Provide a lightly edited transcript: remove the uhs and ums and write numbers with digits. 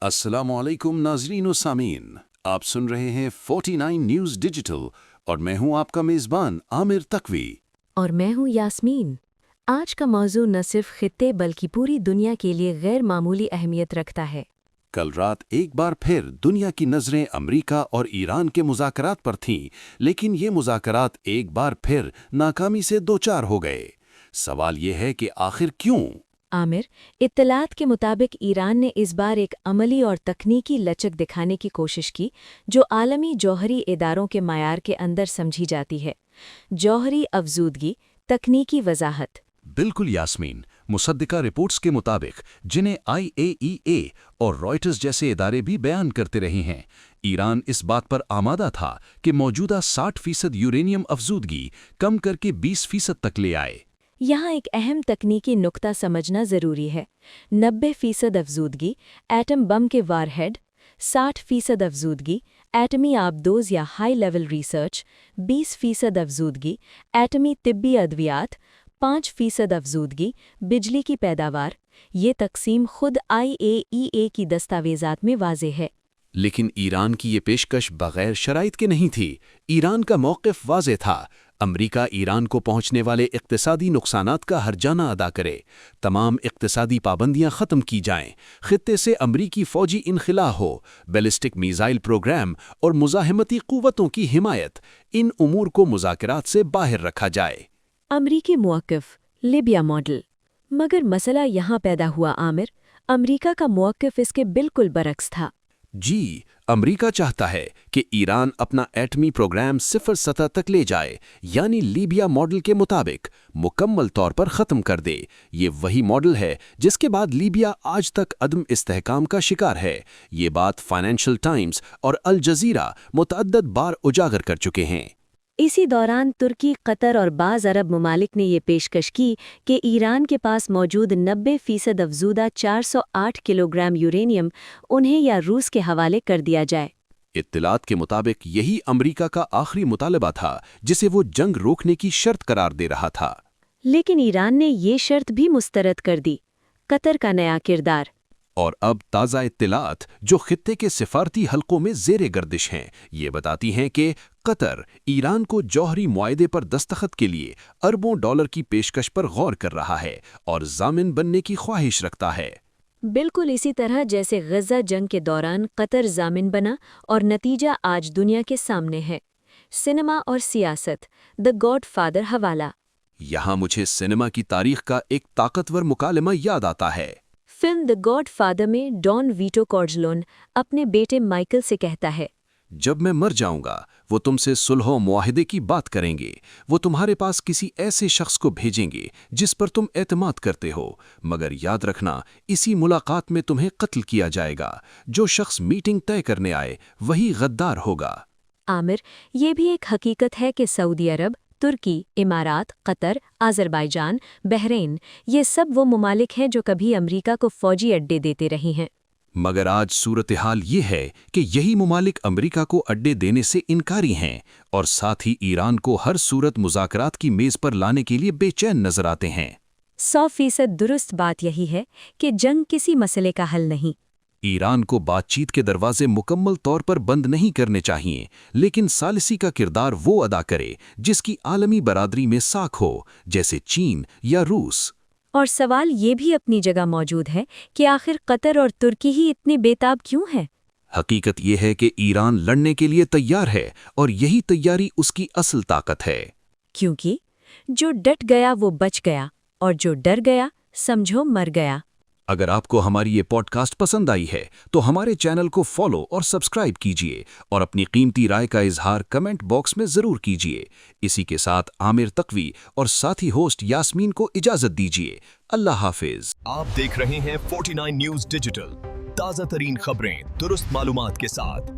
अस्सलामुअलैकुम नाज़रीन व सामीन, आप सुन रहे हैं 49 न्यूज़ डिजिटल और मैं हूं आपका मेज़बान आमिर तकवी। और मैं हूँ यास्मीन। आज का मौजू न सिर्फ खित्ते बल्कि पूरी दुनिया के लिए गैर मामूली अहमियत रखता है। कल रात एक बार फिर दुनिया की नज़रें अमेरिका और ईरान के मुज़ाकरात पर थीं, लेकिन ये मुज़ाकरात एक बार फिर नाकामी से दोचार हो गए। सवाल ये है कि आखिर क्यों? आमिर, इत्तलात के मुताबिक ईरान ने इस बार एक अमली और तकनीकी लचक दिखाने की कोशिश की जो आलमी जौहरी इदारों के मायार के अंदर समझी जाती है। जौहरी अफजूदगी, तकनीकी वजाहत। बिल्कुल यास्मीन, मुसद्दिका रिपोर्ट्स के मुताबिक, जिन्हें IAEA और रॉयटर्स जैसे इदारे भी बयान करते रहे हैं, ईरान इस बात पर आमादा था कि मौजूदा 60% यूरेनियम अफजूदगी कम करके 20% तक ले आए। यहाँ एक अहम तकनीकी नुक्ता समझना ज़रूरी है। 90% अफजूदगी एटम बम के वारहेड, 60% अफजूदगी एटमी आबदोज या हाई लेवल रिसर्च, 20% अफजूदगी एटमी तिब्बी अद्वियात, 5% अफजूदगी बिजली की पैदावार। ये तकसीम खुद IAEA की दस्तावेज़ात में वाज़ेह है। लेकिन ईरान की ये पेशकश बगैर शराइत के नहीं थी। ईरान का मौक़िफ़ वाज़ेह था। अमेरिका ईरान को पहुंचने वाले इक़्तिसादी नुकसानात का हर्जाना अदा करे, तमाम इक़्तिसादी पाबंदियां ख़त्म की जाएं, ख़ित्ते से अमरीकी फ़ौजी इनख़िला हो, बैलिस्टिक मीज़ाइल प्रोग्राम और मुज़ाहिमती क़ुव्वतों की हिमायत, इन उमूर को मुज़ाकरात से बाहर रखा जाए। अमरीकी मौक़िफ़, लिबिया मॉडल। मगर मसला यहाँ पैदा हुआ आमिर, अमरीका का मौक़िफ़ इसके बिल्कुल बरक्स था। जी, अमेरिका चाहता है कि ईरान अपना एटमी प्रोग्राम सिफर सतह तक ले जाए, यानी लीबिया मॉडल के मुताबिक मुकम्मल तौर पर ख़त्म कर दे। ये वही मॉडल है जिसके बाद लीबिया आज तक अदम इस्तेहकाम का शिकार है। ये बात फाइनेंशियल टाइम्स और अल जज़ीरा मुतअद्दिद बार उजागर कर चुके हैं। इसी दौरान तुर्की, कतर और बाज़ अरब ममालिक ने ये पेशकश की कि ईरान के पास मौजूद 90% अफजूदा 408 किलोग्राम यूरेनियम उन्हें या रूस के हवाले कर दिया जाए। इत्तलात के मुताबिक यही अमेरिका का आखिरी मुतालबा था जिसे वो जंग रोकने की शर्त करार दे रहा था। लेकिन ईरान ने ये शर्त भी मुस्तरद कर दी। कतर का नया किरदार। और अब ताज़ा इत्तलात जो खित्ते के सिफारती हलकों में ज़ेरे गर्दिश हैं, ये बताती हैं कि कतर ईरान को जौहरी मुआहदे पर दस्तखत के लिए अरबों डॉलर की पेशकश पर गौर कर रहा है और ज़ामिन बनने की ख्वाहिश रखता है। बिल्कुल इसी तरह जैसे गज़ा जंग के दौरान कतर ज़ामिन बना और नतीजा आज दुनिया के सामने है। सिनेमा और सियासत, द गॉडफादर हवाला। यहाँ मुझे सिनेमा की तारीख का एक ताकतवर मुकालमा याद आता है। फिल्म द गॉडफादर में डॉन वीटो कॉर्जलोन अपने बेटे माइकल से कहता है, जब मैं मर जाऊंगा वो तुमसे सुलह मुआहदे की बात करेंगे। वो तुम्हारे पास किसी ऐसे शख्स को भेजेंगे जिस पर तुम एतमाद करते हो, मगर याद रखना इसी मुलाकात में तुम्हें कत्ल किया जाएगा। जो शख्स मीटिंग तय करने आए वही गद्दार होगा। आमिर, ये भी एक हकीकत है कि सऊदी अरब, तुर्की, इमारात, कतर, आज़रबाईजान, बहरीन, ये सब वो ममालिक हैं जो कभी अमेरिका को फ़ौजी अड्डे देते रही हैं। मगर आज सूरत हाल ये है कि यही ममालिक अमेरिका को अड्डे देने से इनकारी हैं और साथ ही ईरान को हर सूरत मुज़ाकरात की मेज़ पर लाने के लिए बेचैन नजर आते हैं। 100% दुरुस्त बात यही है कि जंग किसी मसले का हल नहीं। ईरान को बातचीत के दरवाजे मुकम्मल तौर पर बंद नहीं करने चाहिए, लेकिन सालिसी का किरदार वो अदा करे जिसकी आलमी बरादरी में साख हो, जैसे चीन या रूस। और सवाल ये भी अपनी जगह मौजूद है कि आखिर कतर और तुर्की ही इतने बेताब क्यों हैं? हकीकत ये है कि ईरान लड़ने के लिए तैयार है और यही तैयारी उसकी असल ताकत है। क्योंकि जो डट गया वो बच गया और जो डर गया समझो मर गया। अगर आपको हमारी ये पॉडकास्ट पसंद आई है तो हमारे चैनल को फॉलो और सब्सक्राइब कीजिए और अपनी कीमती राय का इजहार कमेंट बॉक्स में ज़रूर कीजिए। इसी के साथ आमिर तकवी और साथी होस्ट यास्मीन को इजाज़त दीजिए। अल्लाह हाफिज। आप देख रहे हैं 49 न्यूज़ डिजिटल, ताज़ा तरीन खबरें दुरुस्त मालूमात के साथ।